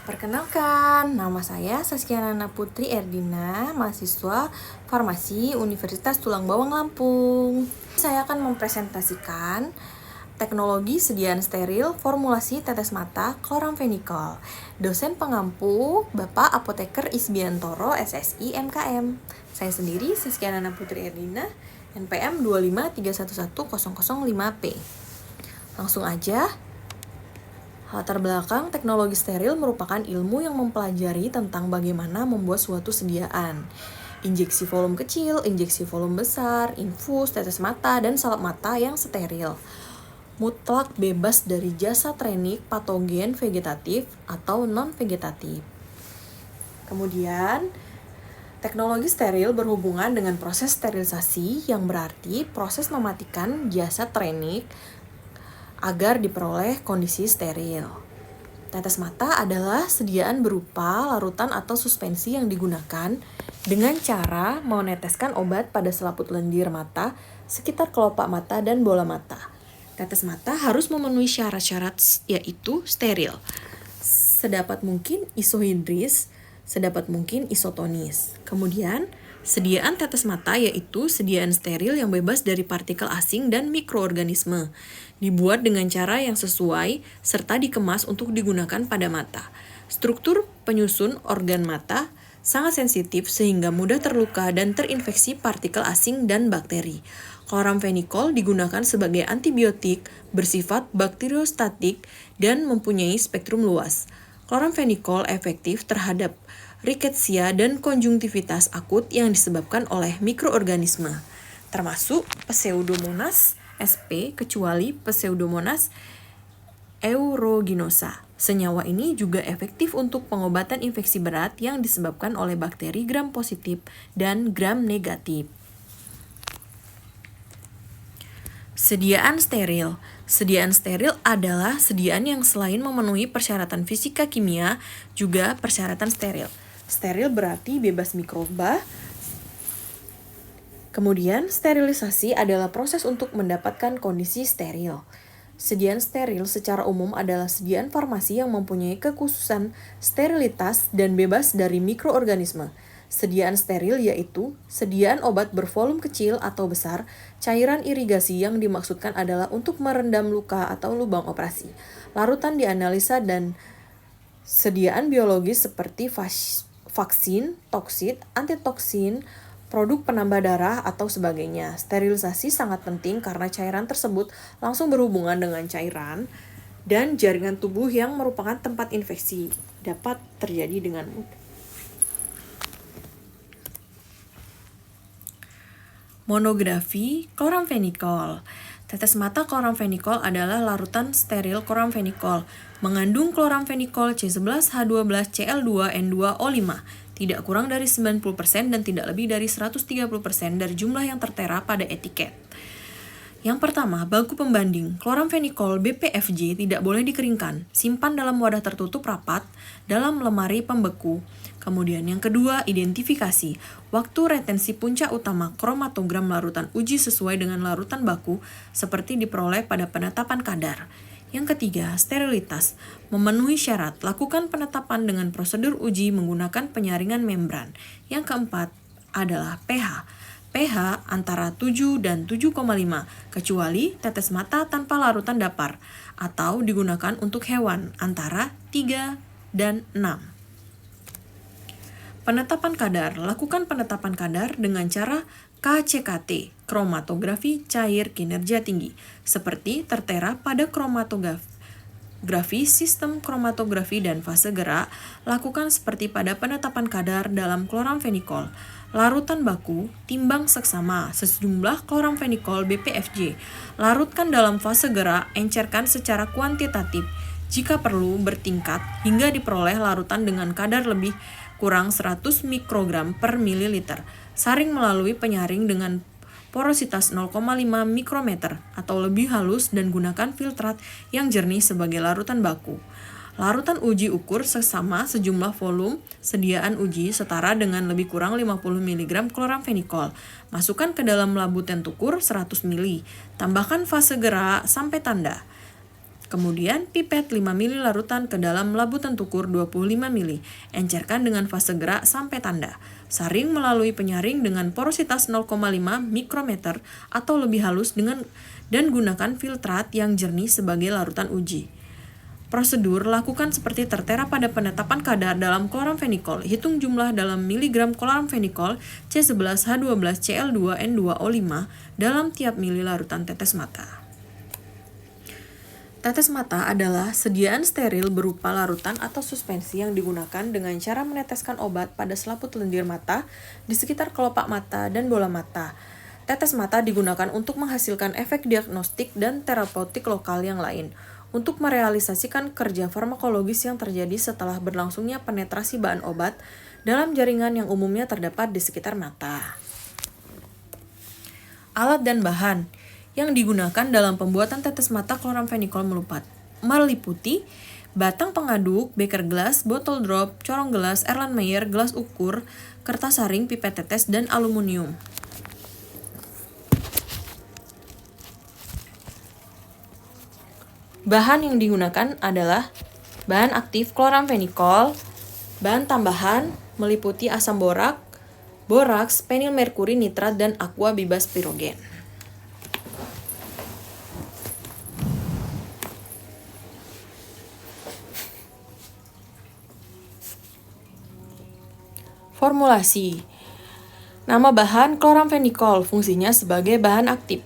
Perkenalkan, nama saya Saskia Nana Putri Erdina, mahasiswa Farmasi Universitas Tulang Bawang Lampung. Saya akan mempresentasikan teknologi sediaan steril formulasi tetes mata kloramfenikol. Dosen pengampu Bapak Apoteker Isbiantoro SSI MKM. Saya sendiri Saskia Nana Putri Erdina, NPM 253110005P. Langsung aja. Latar belakang teknologi steril merupakan ilmu yang mempelajari tentang bagaimana membuat suatu sediaan. Injeksi volume kecil, injeksi volume besar, infus, tetes mata, dan salep mata yang steril. Mutlak bebas dari jasa trenik, patogen, vegetatif, atau non-vegetatif. Kemudian, teknologi steril berhubungan dengan proses sterilisasi yang berarti proses mematikan jasa trenik agar diperoleh kondisi steril. Tetes mata adalah sediaan berupa larutan atau suspensi yang digunakan dengan cara meneteskan obat pada selaput lendir mata, sekitar kelopak mata, dan bola mata. Tetes mata harus memenuhi syarat-syarat yaitu steril. Sedapat mungkin isohidris, sedapat mungkin isotonis. Kemudian, sediaan tetes mata yaitu sediaan steril yang bebas dari partikel asing dan mikroorganisme. Dibuat dengan cara yang sesuai serta dikemas untuk digunakan pada mata. Struktur penyusun organ mata sangat sensitif sehingga mudah terluka dan terinfeksi partikel asing dan bakteri. Kloramfenikol digunakan sebagai antibiotik bersifat bakteriostatik dan mempunyai spektrum luas. Kloramfenikol efektif terhadap rickettsia dan konjungtivitas akut yang disebabkan oleh mikroorganisme, termasuk Pseudomonas sp kecuali Pseudomonas aeruginosa. Senyawa ini juga efektif untuk pengobatan infeksi berat yang disebabkan oleh bakteri gram positif dan gram negatif. Sediaan steril. Sediaan steril adalah sediaan yang selain memenuhi persyaratan fisika kimia, juga persyaratan steril. Steril berarti bebas mikroba. Kemudian, sterilisasi adalah proses untuk mendapatkan kondisi steril. Sediaan steril secara umum adalah sediaan farmasi yang mempunyai kekhususan sterilitas dan bebas dari mikroorganisme. Sediaan steril yaitu sediaan obat bervolume kecil atau besar, cairan irigasi yang dimaksudkan adalah untuk merendam luka atau lubang operasi, larutan dianalisa, dan sediaan biologis seperti vaksin, toksid, antitoksin, produk penambah darah, atau sebagainya. Sterilisasi sangat penting karena cairan tersebut langsung berhubungan dengan cairan dan jaringan tubuh yang merupakan tempat infeksi dapat terjadi dengan mudah. Monografi kloramfenikol. Tetes mata kloramfenikol adalah larutan steril kloramfenikol, mengandung kloramfenikol C11H12Cl2N2O5, tidak kurang dari 90% dan tidak lebih dari 130% dari jumlah yang tertera pada etiket. Yang pertama, bangku pembanding. Kloramfenikol BPFJ tidak boleh dikeringkan, simpan dalam wadah tertutup rapat dalam lemari pembeku. Kemudian yang kedua, identifikasi. Waktu retensi puncak utama kromatogram larutan uji sesuai dengan larutan baku seperti diperoleh pada penetapan kadar. Yang ketiga, sterilitas. Memenuhi syarat, lakukan penetapan dengan prosedur uji menggunakan penyaringan membran. Yang keempat adalah pH. pH antara 7 dan 7,5, kecuali tetes mata tanpa larutan dapar, atau digunakan untuk hewan antara 3 dan 6. Penetapan kadar. Lakukan penetapan kadar dengan cara KCKT, kromatografi cair kinerja tinggi, seperti tertera pada kromatografi sistem kromatografi dan fase gerak. Lakukan seperti pada penetapan kadar dalam kloramfenikol. Larutan baku, timbang seksama sejumlah kloramfenikol BPFJ. Larutkan dalam fase gerak, encerkan secara kuantitatif. Jika perlu, bertingkat hingga diperoleh larutan dengan kadar lebih kurang 100 mikrogram per mililiter. Saring melalui penyaring dengan porositas 0,5 mikrometer atau lebih halus dan gunakan filtrat yang jernih sebagai larutan baku. Larutan uji ukur sesama sejumlah volume sediaan uji setara dengan lebih kurang 50 mg kloramfenikol. Masukkan ke dalam labu tentukur 100 ml. Tambahkan fase gerak sampai tanda. Kemudian pipet 5 ml larutan ke dalam labutan tukur 25 ml. Encerkan dengan fase gerak sampai tanda. Saring melalui penyaring dengan porositas 0,5 mikrometer atau lebih halus dan gunakan filtrat yang jernih sebagai larutan uji. Prosedur lakukan seperti tertera pada penetapan kadar dalam kloramfenikol. Hitung jumlah dalam miligram kloramfenikol C11H12Cl2N2O5 dalam tiap mili larutan tetes mata. Tetes mata adalah sediaan steril berupa larutan atau suspensi yang digunakan dengan cara meneteskan obat pada selaput lendir mata, di sekitar kelopak mata, dan bola mata. Tetes mata digunakan untuk menghasilkan efek diagnostik dan terapeutik lokal yang lain, untuk merealisasikan kerja farmakologis yang terjadi setelah berlangsungnya penetrasi bahan obat dalam jaringan yang umumnya terdapat di sekitar mata. Alat dan bahan yang digunakan dalam pembuatan tetes mata kloramfenikol meliputi batang pengaduk, beker gelas, botol drop, corong gelas, Erlenmeyer, gelas ukur, kertas saring, pipet tetes, dan aluminium. Bahan yang digunakan adalah bahan aktif kloramfenikol, bahan tambahan meliputi asam boraks, penil merkuri nitrat, dan aqua bebas pirogen. Formulasi. Nama bahan kloramfenikol, fungsinya sebagai bahan aktif.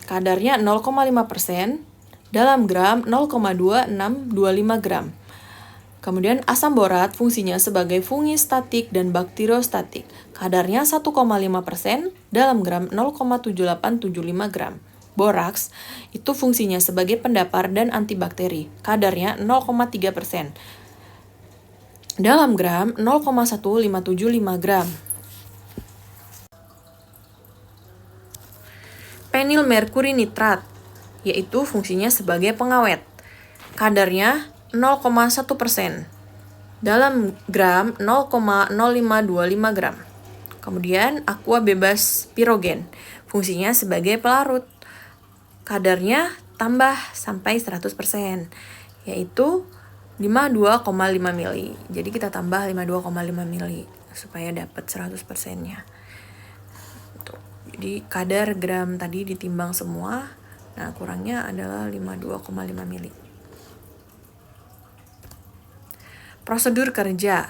Kadarnya 0,5%, dalam gram 0,2625 gram. Kemudian asam borat, fungsinya sebagai fungistatik dan bakteriostatik. Kadarnya 1,5%, dalam gram 0,7875 gram. Boraks, itu fungsinya sebagai pendapar dan antibakteri. Kadarnya 0,3%. Dalam gram 0,1575 gram. Penil merkuri nitrat, yaitu fungsinya sebagai pengawet. Kadarnya 0,1%. Dalam gram 0,0525 gram. Kemudian aqua bebas pirogen, fungsinya sebagai pelarut. Kadarnya tambah sampai 100%, yaitu 52,5 mili. Jadi kita tambah 52,5 mili supaya dapat 100%-nya. Jadi kadar gram tadi ditimbang semua. Nah, kurangnya adalah 52,5 mili. Prosedur kerja.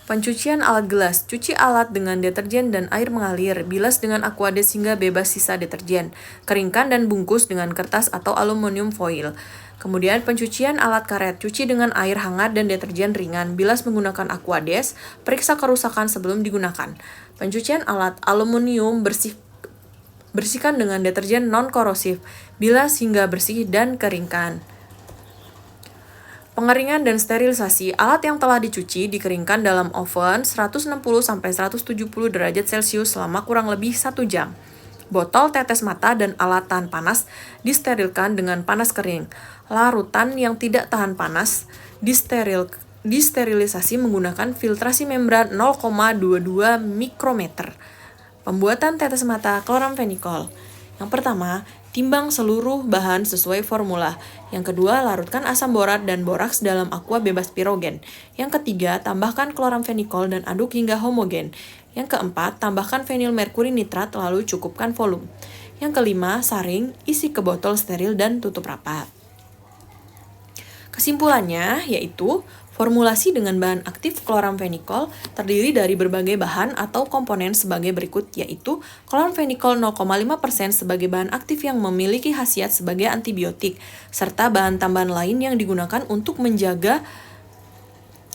Pencucian alat gelas. Cuci alat dengan deterjen dan air mengalir. Bilas dengan Aquades hingga bebas sisa deterjen. Keringkan dan bungkus dengan kertas atau aluminium foil. Kemudian pencucian alat karet. Cuci dengan air hangat dan deterjen ringan. Bilas menggunakan Aquades. Periksa kerusakan sebelum digunakan. Pencucian alat aluminium bersihkan dengan deterjen non-korosif. Bilas hingga bersih dan keringkan. Pengeringan dan sterilisasi. Alat yang telah dicuci dikeringkan dalam oven 160-170 derajat Celcius selama kurang lebih 1 jam. Botol tetes mata dan alat tahan panas disterilkan dengan panas kering. Larutan yang tidak tahan panas disterilisasi menggunakan filtrasi membran 0,22 mikrometer. Pembuatan tetes mata kloramfenikol. Yang pertama, timbang seluruh bahan sesuai formula. Yang kedua, larutkan asam borat dan boraks dalam aqua bebas pirogen. Yang ketiga, tambahkan kloramfenikol dan aduk hingga homogen. Yang keempat, tambahkan fenil merkuri nitrat lalu cukupkan volume. Yang kelima, saring, isi ke botol steril dan tutup rapat. Kesimpulannya yaitu formulasi dengan bahan aktif kloramfenikol terdiri dari berbagai bahan atau komponen sebagai berikut, yaitu kloramfenikol 0,5% sebagai bahan aktif yang memiliki khasiat sebagai antibiotik, serta bahan tambahan lain yang digunakan untuk menjaga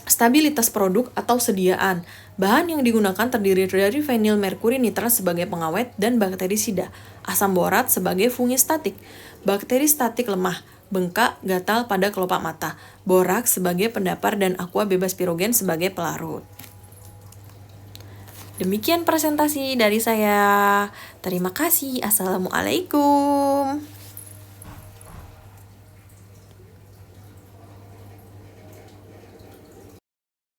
stabilitas produk atau sediaan. Bahan yang digunakan terdiri dari fenil merkuri nitrat sebagai pengawet dan bakterisida, asam borat sebagai fungistatik, bakteri statik lemah, bengkak, gatal pada kelopak mata, boraks sebagai pendapar, dan aqua bebas pirogen sebagai pelarut. Demikian presentasi dari saya. Terima kasih. Assalamualaikum.